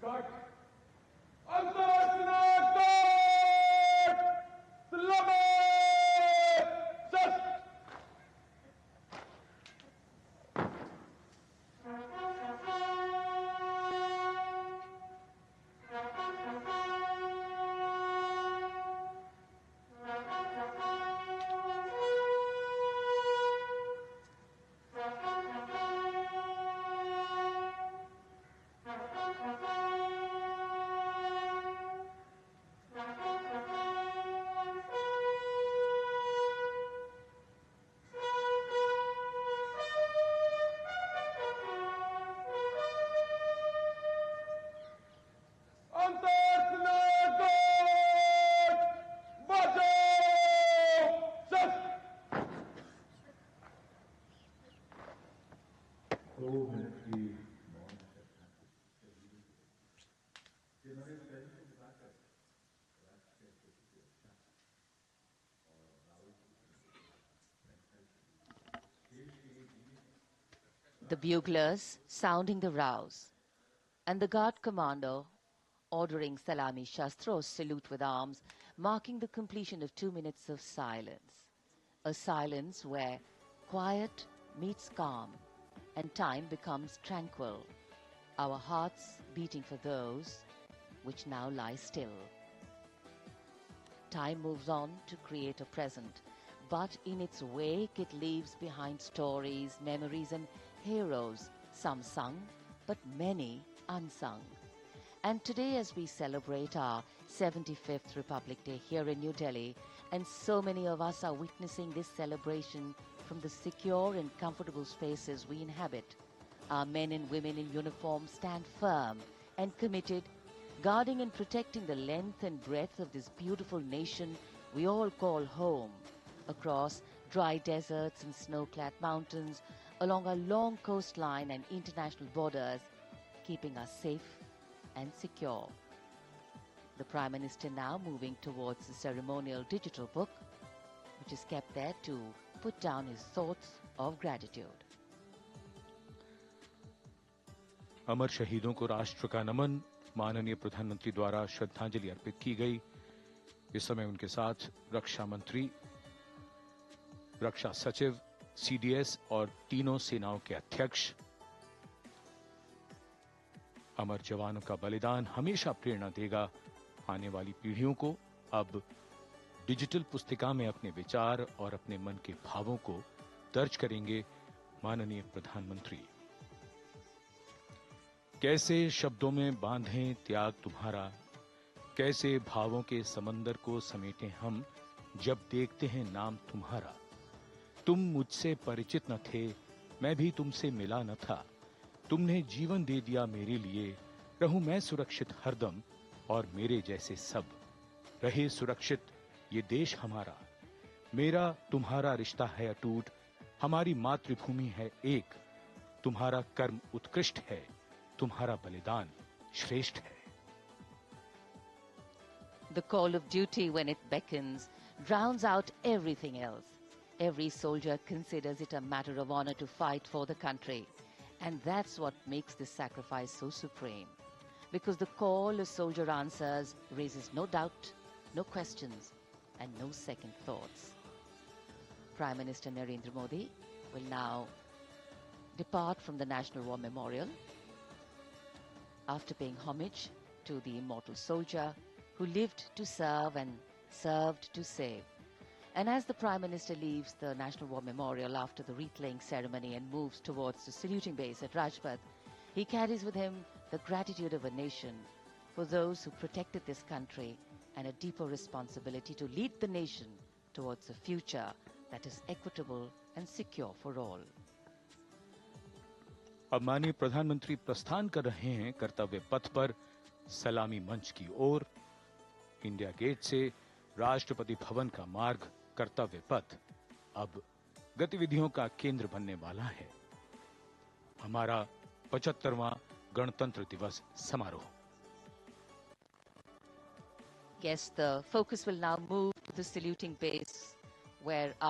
Cut. Antarctic cut. Salami. Just. The buglers sounding the rouse, and the guard commander ordering Salami Shastros salute with arms, marking the completion of 2 minutes of silence. A silence where quiet meets calm and time becomes tranquil, our hearts beating for those which now lie still. Time moves on to create a present, but in its wake it leaves behind stories, memories and heroes, some sung, but many unsung. And today, as we celebrate our 75th Republic Day here in New Delhi, and so many of us are witnessing this celebration from the secure and comfortable spaces we inhabit, our men and women in uniform stand firm and committed, guarding and protecting the length and breadth of this beautiful nation we all call home, across dry deserts and snow-clad mountains, along our long coastline and international borders, keeping us safe and secure. The Prime Minister now moving towards the ceremonial digital book, which is kept there to put down his thoughts of gratitude. अमर शहीदों को राष्ट्र का नमन, माननीय प्रधानमंत्री द्वारा श्रद्धांजलि अर्पित की गई। इस समय उनके साथ रक्षा मंत्री, रक्षा सचिव, सीडीएस और तीनों सेनाओं के अध्यक्ष। अमर जवानों का बलिदान हमेशा प्रेरणा देगा आने वाली पीढ़ियों को। अब डिजिटल पुस्तिका में अपने विचार और अपने मन के भावों को दर्ज करेंगे माननीय प्रधानमंत्री। कैसे शब्दों में बांधें त्याग तुम्हारा, कैसे भावों के समंदर को समेटें हम जब देखते हैं नाम तुम्हारा। तुम मुझसे परिचित न थे, मैं भी तुमसे मिला न था, तुमने जीवन दे दिया मेरे लिए, रहूं मैं सुरक्षित हरदम और मेरे जैसे सब रहे सुरक्षित ये देश हमारा। मेरा तुम्हारा रिश्ता है अटूट, हमारी मातृभूमि है एक, तुम्हारा कर्म उत्कृष्ट है, तुम्हारा बलिदान श्रेष्ठ है। The call of duty, when it beckons, drowns out everything else. Every soldier considers it a matter of honor to fight for the country. And that's what makes this sacrifice so supreme. Because the call a soldier answers raises no doubt, no questions, and no second thoughts. Prime Minister Narendra Modi will now depart from the National War Memorial after paying homage to the immortal soldier who lived to serve and served to save. And as the Prime Minister leaves the National War Memorial after the wreath-laying ceremony and moves towards the saluting base at Rajpath, he carries with him the gratitude of a nation for those who protected this country and a deeper responsibility to lead the nation towards a future that is equitable and secure for all. अब माननीय प्रधानमंत्री प्रस्थान कर रहे हैं कर्तव्य पथ पर सलामी मंच की ओर। इंडिया गेट से राष्ट्रपति भवन का मार्ग कर्तव्य पथ अब गतिविधियों का केंद्र बनने वाला है। हमारा 75वां गणतंत्र दिवस समारोह। Yes, the focus will now move to the saluting base where